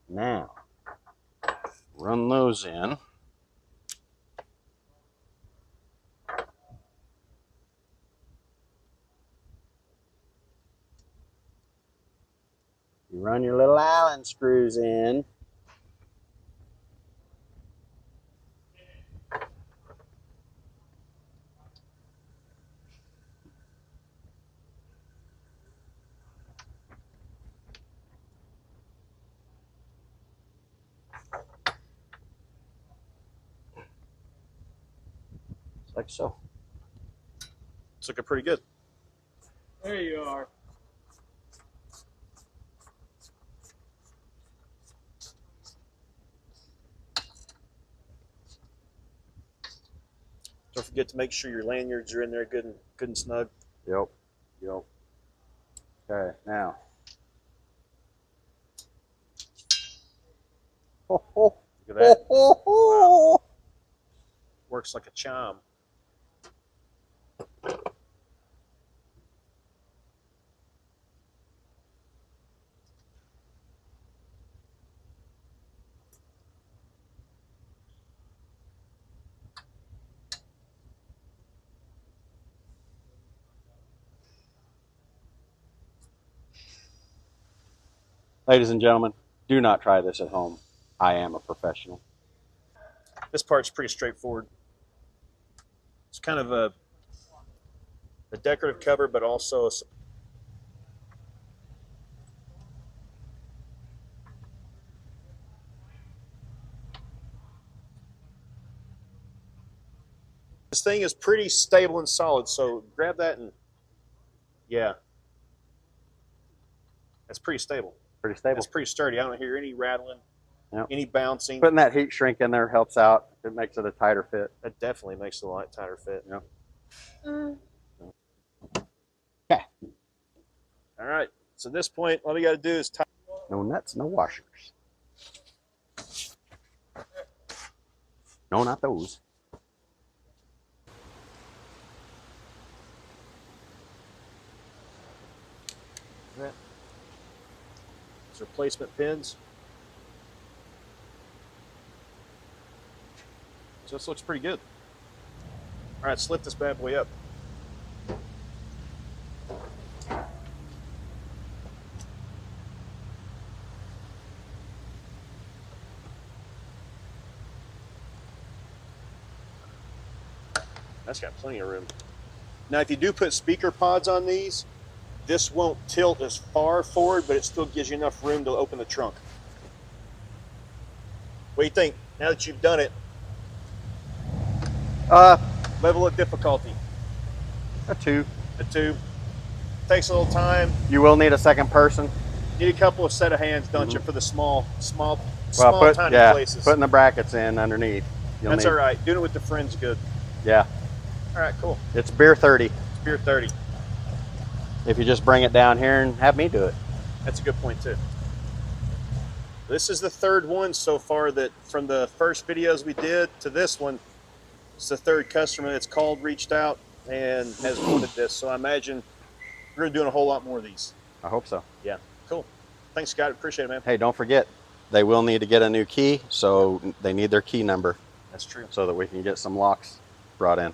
Now, run those in. You run your little Allen screws in. Like so. It's looking pretty good. There you are. Don't forget to make sure your lanyards are in there good and snug. Yep. Okay, now. Look at that. Wow. Works like a charm. Ladies and gentlemen, do not try this at home. I am a professional. This part's pretty straightforward. It's kind of a decorative cover, but also this thing is pretty stable and solid. So grab that and yeah, that's pretty stable. Pretty stable. It's pretty sturdy. I don't hear any rattling, yep. Any bouncing. Putting that heat shrink in there helps out. It makes it a tighter fit. That definitely makes it a lot tighter fit. Yep. Okay. All right. So at this point, all we got to do is tie. No nuts, no washers. No, not those. These replacement pins. So this looks pretty good. All right, let's lift this bad boy up. That's got plenty of room. Now, if you do put speaker pods on these, this won't tilt as far forward, but it still gives you enough room to open the trunk. What do you think? Now that you've done it, level of difficulty. A 2. A 2. Takes a little time. You will need a second person. Need a couple of set of hands, don't you, for the small, tiny places. Putting the brackets in underneath. That's all right. Doing it with the friend's good. Yeah. All right, cool. It's beer 30. It's beer 30. If you just bring it down here and have me do it. That's a good point too. This is the third one so far that from the first videos we did to this one, it's the third customer that's called, reached out, and has wanted this. So I imagine we're doing a whole lot more of these. I hope so. Yeah, cool. Thanks, Scott. Appreciate it, man. Hey, don't forget, they will need to get a new key, so they need their key number. That's true. So that we can get some locks brought in.